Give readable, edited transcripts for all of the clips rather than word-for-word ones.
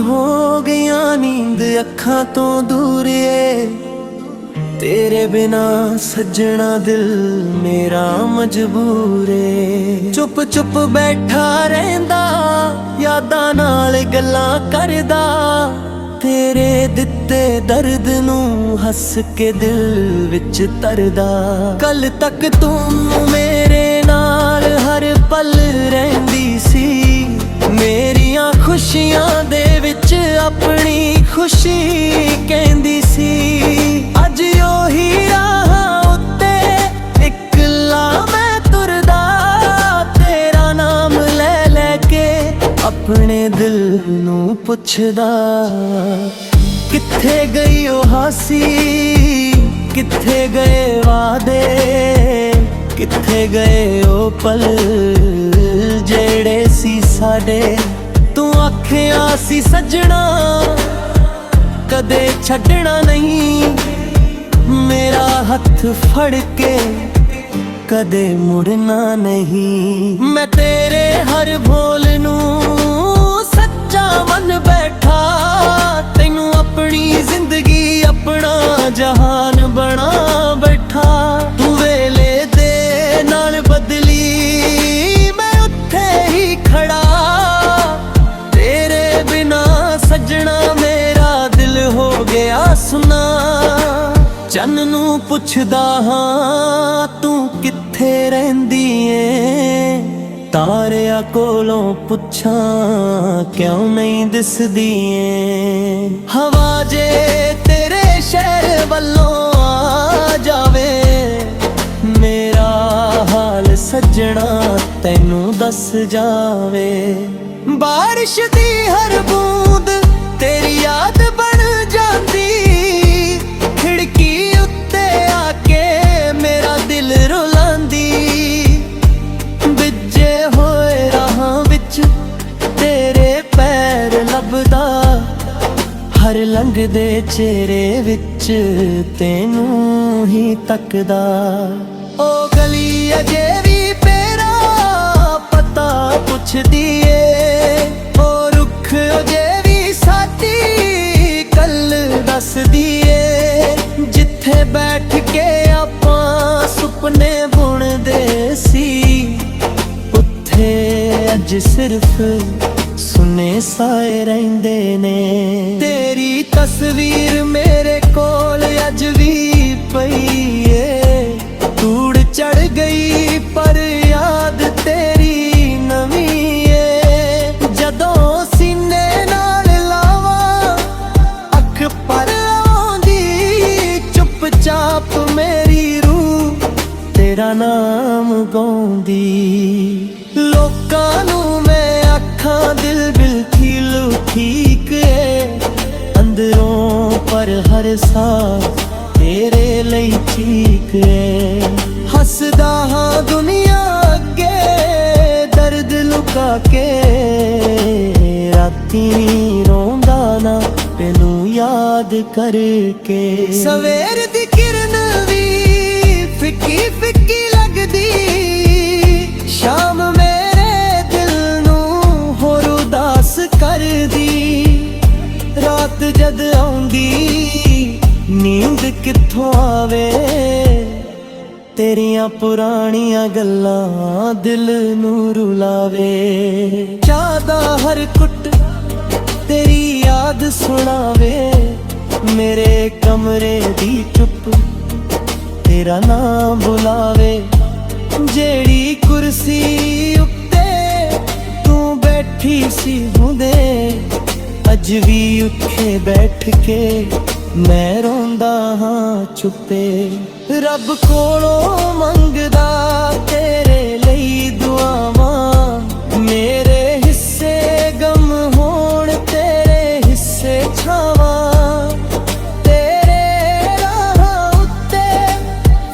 हो गया नींद अखां तो दूर ए तेरे बिना सजना दिल मेरा मजबूर ए चुप चुप बैठा रहंदा यादां नाल गल्लां करदा तेरे दिते दर्द नू हस के दिल विच तरदा कल तक तू मेरे नाल हर पल रहिंदी सी मेरियां खुशियां दे विच अपनी खुशी कहंदी सी अज ओही राह उत्ते इकला मैं तुरदा तेरा नाम ले लेके अपने दिल नू पुछदा किथे गई ओ हासी किथे गए वादे किथे गए ओ पल जेड़े सी साडे तू आखिया सी सजना कदे छड्डना नहीं मेरा हथ फड़ के कदे मुड़ना नहीं मैं तेरे हर बोल नू सच्चा मन बैठा तैनू अपनी जिंदगी अपना जहान बना बैठा तू वेले दे नाल बदली मैं उत्थे ही खड़ा तेरे बिना सजना मेरा दिल हो गया सुना चन नू पुछदा हां तू किथे रहिंदी ऐ तारिया कोलों पुछां क्यों नहीं दिसदी ऐ हवा जे तेरे शहर वल्लों आ जावे मेरा हाल सजना तैनू दस जावे बारिश दी हर बूंद तेरी याद बन जाती खिड़की उत्ते आके मेरा दिल रुलांदी बिजे होए राहां विच तेरे पैर लभदा हर लंघदे चेहरे विच तैनू ही तकदा ओ गली अजे भी पेरा पता पुछदी ए ओ रुख अजे भी साडी कल दसदी ए जिथे बैठ के आपां सुपने बुनदे सी उत्थे अज सिर्फ सुने साए रहिंदे ने तेरी तस्वीर मेरे कोल अज भी पई ए धूड़ चढ़ गई पर याद तेरी नवीं ए जदों सीने नाल लावा अख पर आउंदी चुपचाप मेरी रूह तेरा नाम गाउंदी लोकां नू मैं आखां दिल ठीक है अंदरों पर हर सा तेरे लई ठीक है हसदा हां दुनिया अगे दर्द लुका के राती रोंदा ना तेनू याद करके सवेर दी किरण भी फिक्की फिक्की लगदी शाम मेरे दिल नू होर उदास कर दी रात जद आउंदी नींद कित्थों आवे तेरियां पुरानियां गल्लां दिल नू रुलावे चाहदा हर कुट तेरी याद सुनावे मेरे कमरे दी चुप तेरा नाम बुलावे जेड़ी कुर्सी उत्ते तू बैठी सी हुंदे अज भी उठे बैठ के मैं रोंदा हां चुपे रब कोलों मंगदा तेरे लई दुआवां मेरे हिस्से गम होण तेरे हिस्से छावां तेरे राह उत्ते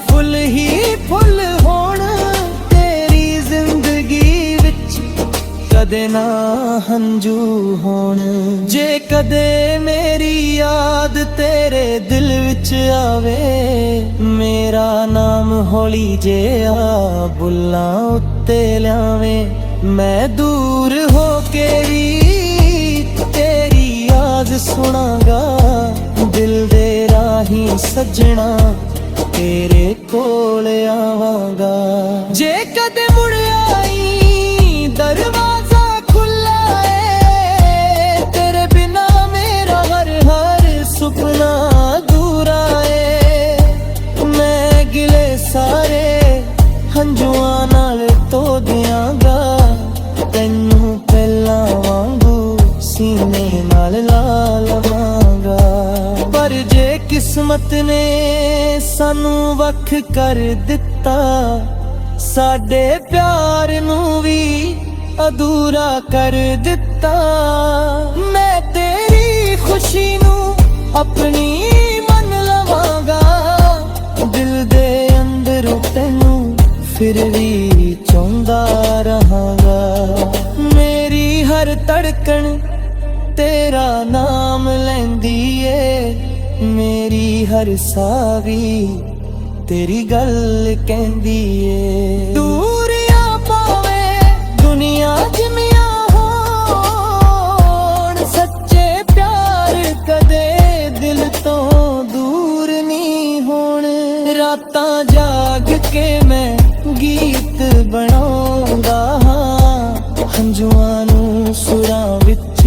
फुल ही फुल होण तेरी जिंदगी विच कदे ना हंजू होण जे कदे मेरी याद तेरे दिल विच आवे मेरा नाम हौली जे आ बुल्लां उत्ते ल्यावे मैं दूर हो के भी तेरी ਸੁਣਾਂਗਾ ਦਿਲ ਦੇ ਰਾਹੀਂ ਸੱਜਣਾ ਤੇਰੇ ਕੋਲ ਆਵਾਂਗਾ। ਜੇ ਕਦੇ ਮੁੜ ਆਈ ਦਰਵਾਜ਼ਾ ਖੁੱਲਾ ਏ, ਤੇਰੇ ਬਿਨਾ ਮੇਰਾ ਹਰ ਹਰ ਸੁਪਨਾ ਅਧੂਰਾ ਏ। ਮੈਂ ਗਿਲੇ ਸਾਰੇ ਹੰਝੂਆਂ ਨਾਲ ਧੋ ਦਿਆਂਗਾ, ਤੈਨੂੰ ਪਹਿਲਾਂ ਵਾਂਗੂ ਸੀਨੇ ਨਾਲ ਲਾ ਲਵਾਂਗਾ। ਪਰ ਜੇ ਕਿਸਮਤ ਨੇ ਸਾਨੂੰ ਵੱਖ ਕਰ ਦਿੱਤਾ, ਸਾਡੇ ਪਿਆਰ ਨੂੰ ਵੀ ਅਧੂਰਾ ਕਰ ਦਿੱਤਾ। ਮੈਂ ਤੇਰੀ ਖੁਸ਼ੀ ਨੂੰ ਆਪਣੀ ਮੰਨ ਲਵਾਂਗਾ, ਦਿਲ ਦੇ ਅੰਦਰੋਂ ਤੈਨੂੰ ਫਿਰ ਵੀ ਚਾਹੁੰਦਾ ਰਹਾਂਗਾ। ਮੇਰੀ ਹਰ ਧੜਕਣ ਤੇਰਾ ਨਾਮ ਲੈਂਦੀ ਏ, ਮੇਰੀ ਹਰ ਸਾਹ ਵੀ ਤੇਰੀ ਗੱਲ ਕਹਿੰਦੀ ਏ। ਦੂਰੀਆਂ ਪਾਵੇ ਦੁਨੀਆ ਜਿਮੀਆਂ ਹੋਣ, ਸੱਚੇ ਪਿਆਰ ਕਦੇ ਦਿਲ ਤੋਂ ਦੂਰ ਨਹੀਂ ਹੋਣ। ਰਾਤਾਂ ਜਾਗ ਕੇ ਮੈਂ ਗੀਤ ਬਣਾਉਂਦਾ ਹਾਂ, ਹੰਝੂਆਂ ਨੂੰ ਸੁਰਾਂ ਵਿੱਚ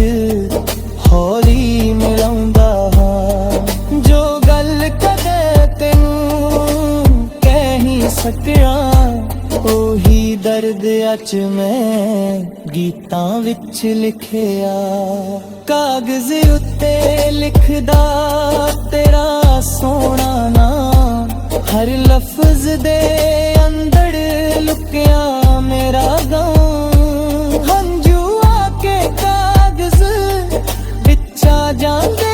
ਹੌਲੀ ਮਿਲਾਉਂਦਾ ਹਾਂ। ਜੋ ਗੱਲ ਕਦੇ ਤੈਨੂੰ ਕਹਿ ਨਹੀਂ ਸਕਿਆ, ਉਹੀ ਦਰਦ ਅੱਜ ਮੈਂ ਗੀਤਾਂ ਵਿੱਚ ਲਿਖਿਆ। ਕਾਗਜ਼ ਉੱਤੇ ਲਿਖਦਾ ਤੇਰਾ ਸੋਹਣਾ ਨਾਮ, ਹਰ ਲਫ਼ਜ਼ ਦੇ ਅੰਦਰ ਲੁਕਿਆ ਮੇਰਾ ਗਮ। ਹੰਝੂ ਆ ਕੇ ਕਾਗਜ਼ ਵਿੱਚ ਆ ਜਾਂਦੇ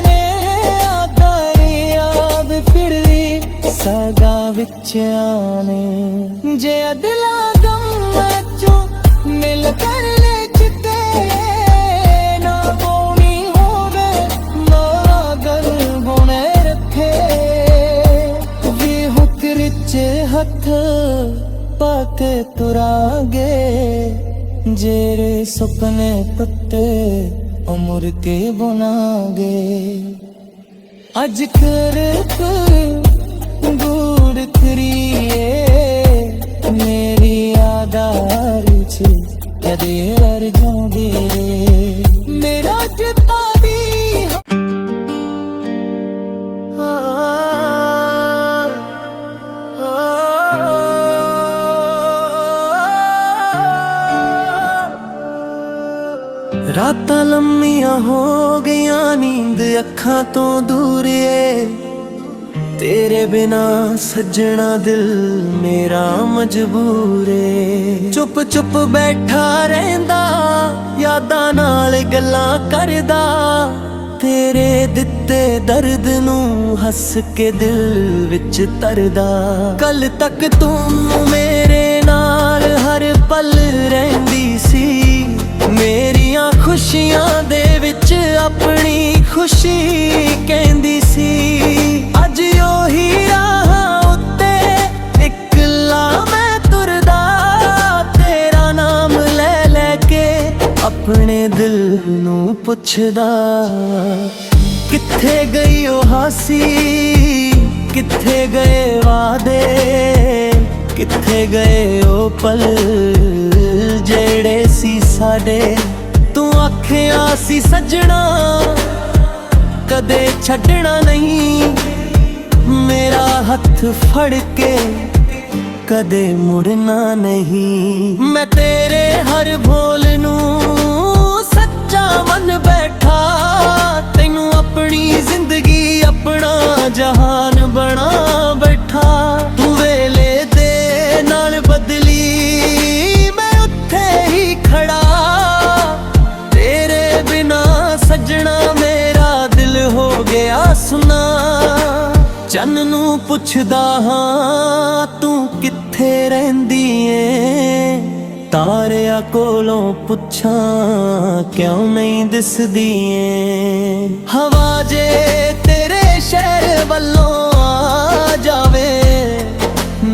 ਨੇ, ਯਾਦ ਫਿਰ ਵੀ ਸਦਾ ਵਿੱਚ ਆਨੇ। ਜੇ ਅਦਲਾ ਗਮ ਚੋਂ ਮਿਲ ਕਰ ਲੈ ਚਿੱਤੇ ਨਾ ਹੋਣੀ ਹੋਵੇ, ਨਾ ਗਲ ਗੁਣੇ ਰੱਖੇ ਵੀ ਹੁਕਰ ਚ ਹੱਥ ਪਾ ਕੇ ਤੁਰਾਂਗੇ। ਜਿਹੜੇ ਸੁਪਨੇ ਟੁੱਟੇ ਉਮਰ ਕੇ ਬਣਾਂਗੇ। ਅੱਜ ਕਰ ਗੂੜ ਕਰੀਏ ਮੇਰੀ ਆਦਾਰ ਚ ਕਦੇ ਵਰ ਜਾਉਂਦੇ ਮੇਰਾ ਜਿੱਤਾ ਵੀ। ਰਾਤਾਂ ਲੰਮੀਆਂ ਹੋ ਗਈਆਂ, ਨੀਂਦ ਅੱਖਾਂ ਤੋਂ ਦੂਰ ਏ, ਤੇਰੇ ਬਿਨਾ ਸੱਜਣਾ ਦਿਲ ਮੇਰਾ ਮਜਬੂਰ ਏ। ਚੁੱਪ ਚੁੱਪ ਬੈਠਾ ਰਹਿੰਦਾ, ਯਾਦਾਂ ਨਾਲ ਗੱਲਾਂ ਕਰਦਾ, ਤੇਰੇ ਦਿੱਤੇ ਦਰਦ ਨੂੰ ਹੱਸ ਕੇ ਦਿਲ ਵਿੱਚ ਤਰਦਾ। ਕੱਲ ਤੱਕ ਤੂੰ ਮੇਰੇ ਨਾਲ ਹਰ ਪਲ ਰਹਿੰਦੀ ਸੀ, ਮੇਰੀਆਂ ਖੁਸ਼ੀਆਂ ਦੇ ਵਿੱਚ ਆਪਣੀ ਖੁਸ਼ੀ ਕਹਿੰਦੀ ਸੀ। ਅੱਜ ਉਹੀ ਰਾਹ ਉੱਤੇ ਇਕੱਲਾ ਮੈਂ ਤੁਰਦਾ, ਤੇਰਾ ਨਾਮ ਲੈ ਲੈ ਕੇ ਆਪਣੇ ਦਿਲ ਨੂੰ ਪੁੱਛਦਾ। ਕਿੱਥੇ ਗਈ ਉਹ ਹਾਸੀ, ਕਿੱਥੇ ਗਏ ਵਾਦੇ, ਕਿੱਥੇ ਗਏ ਉਹ ਪਲ ਜਿਹੜੇ ਸੀ ਸਾਡੇ। ਤੂੰ ਆਖਿਆ ਸੀ ਸੱਜਣਾ ਕਦੇ ਛੱਡਣਾ ਨਹੀਂ, ਮੇਰਾ ਹੱਥ ਫੜ ਕੇ ਕਦੇ ਮੁੜਨਾ ਨਹੀਂ। ਮੈਂ ਤੇਰੇ ਹਰ ਬੋਲ ਨੂੰ ਸੱਚਾ ਮੰਨ ਬੈਠਾ, ਤੈਨੂੰ ਆਪਣੀ ਜ਼ਿੰਦਗੀ ਆਪਣਾ ਜਹਾਨ ਬਣਾ ਬੈਠਾ। ਤੂੰ ਵੇਲੇ ਦੇ ਨਾਲ ਬਦਲੀ, ਮੈਂ ਉੱਥੇ ਹੀ ਖੜਾ, ਤੇਰੇ ਬਿਨਾ ਸੱਜਣਾ ਮੇਰਾ ਦਿਲ ਹੋ ਗਿਆ ਸੁਨਾ। ਚੰਨ ਨੂੰ ਪੁੱਛਦਾ ਹਾਂ ਤੂੰ ਕਿੱਥੇ ਰਹਿੰਦੀ ਏ, ਤਾਰਿਆਂ ਕੋਲੋਂ ਪੁੱਛਾਂ ਕਿਉਂ ਨਹੀਂ ਦਿਸਦੀ ਏ। ਹਵਾ ਜੇ ਤੇਰੇ ਸ਼ਹਿਰ ਵੱਲੋਂ ਆ ਜਾਵੇ,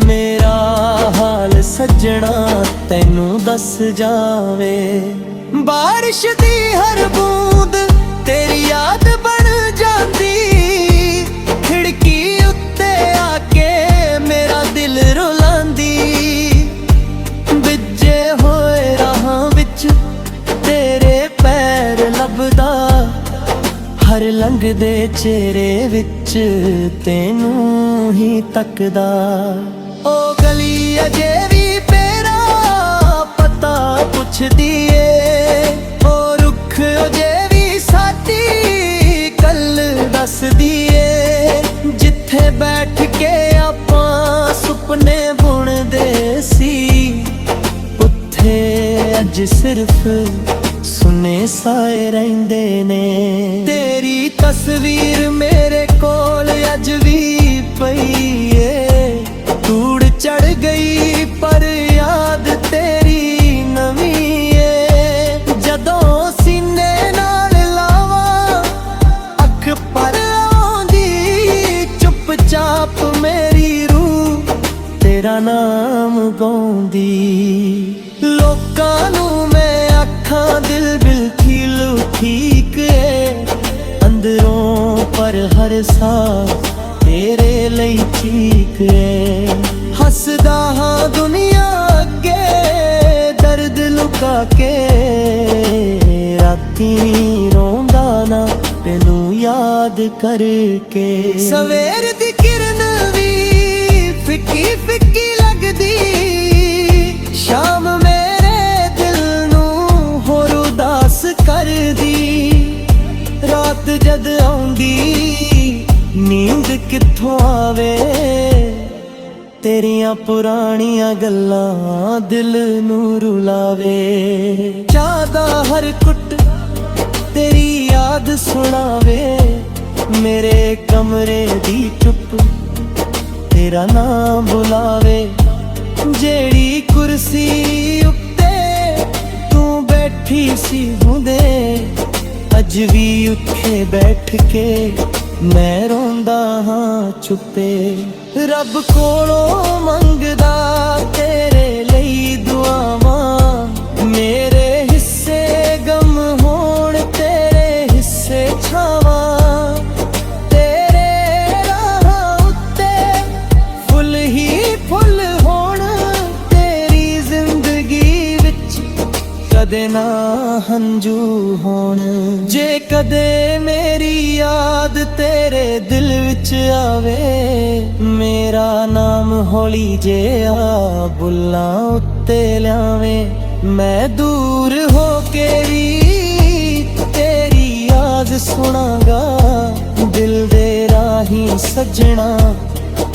ਮੇਰਾ ਹਾਲ ਸੱਜਣਾ ਤੈਨੂੰ ਦੱਸ ਜਾਵੇ। ਬਾਰਿਸ਼ ਦੀ ਹਰ ਬੂੰਦ तेरी याद बन जाती खिड़की उत्ते आके मेरा दिल रुलांदी। विजे होए राहां विच तेरे पैर लभदा, हर लंघदे चेहरे विच तेनू ही तकदा। ओ गली अजे भी तेरा पता पुछदी ए, ओ रुख अजे भी साडी गल दसदी ए। जिथे बैठ के आपां सुपने बुनदे सी, उत्थे अज सिर्फ सुने साए रहिंदे ने। तेरी तस्वीर मेरे कोल अज भी पई ए, धूड़ चढ़ गई पर याद तेरी नवीं ए। जदों सीने नाल लावां अख पर आउंदी, चुपचाप मेरी रूह तेरा नाम गाउंदी। लोकां नूं मैं आखां दिल बिल्कुल ठीक है, अंदरों पर हर साह तेरे लई चीक है। हसदा हां दुनिया अगे दर्द लुका के, राती रोंदा ना तेनू याद करके। सवेर दी किरण भी फिक्की फिक्की लगदी, शाम मेरे दिल नू होर उदास कर दी। रात जद आउंदी नींद कित्थों आवे, तेरियां पुरानियां गल्लां दिल नू रुलावे। चाहदा हर कुट तेरी याद सुनावे, मेरे कमरे दी चुप तेरा नाम बुलावे। जेड़ी कुर्सी उत्ते तू बैठी सी हुंदे, अज भी उत्थे बैठ के मैं रोंदा हां चुप्पे। रब कोलों मंगदा तेरे लई दुआवां, मेरे हिस्से गम होण तेरे हिस्से छावां। तेरे राहां उत्ते फुल ही फुल होण, तेरी जिंदगी विच कदे ना हंजू होण। जे कदे मेरी याद तेरे दिल विच आवे, मेरा नाम हौली जे आ बुल्लां उत्ते ल्यावे। मैं दूर हो के भी तेरी याद सुनांगा, दिल दे राही सजना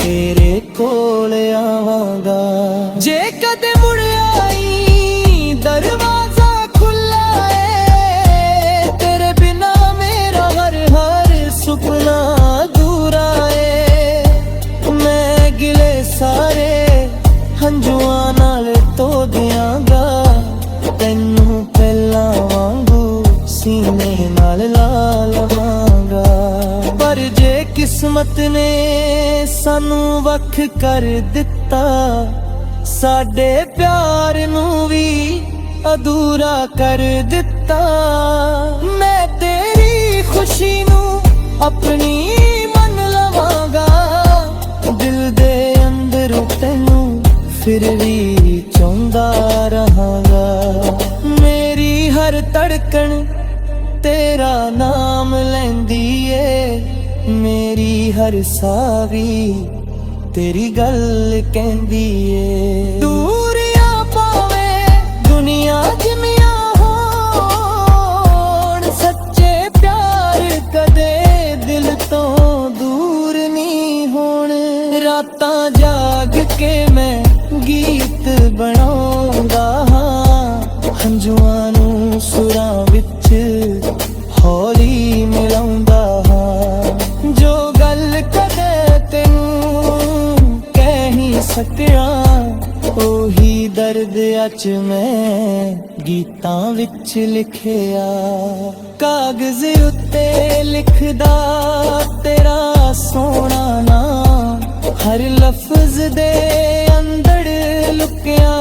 तेरे कोल आवांगा। जे कदे मुड़ आई दरवाजा खुला है, तेरे बिना मेरा हर हर सुपना अधूरा है। मैं गिले सारे हंजुआं नाल धो दियांगा, तैनू पहला वांगू सीने नाल ला लवांगा। पर जे किस्मत ने सानू वख कर दिता, साडे प्यार नू भी अधूरा कर दिता। मैं तेरी खुशी नू अपनी मन लवांगा, दिल दे अंदर तैनू फिर भी चाहुंदा रहांगा। मेरी हर धड़कन तेरा नाम लैंदी ए, मेरी हर साह भी तेरी गल कहंदी ए। दूरियां पावे दुनिया जिमियां होण, सच्चे प्यार कदे दिल तो दूर नहीं होण। रातां जाग के मैं गीत बनाउंदा हां, हंजुआं नू सुरां विच हौली मिलाउंदा हां। जो गल कदे तैनू कह नहीं सकिया, ओही दर्द अच मैं गीतां विच लिखिया। कागज उत्ते लिखदा तेरा सोहना नाम, हर लफ्ज दे अंदर लुकिया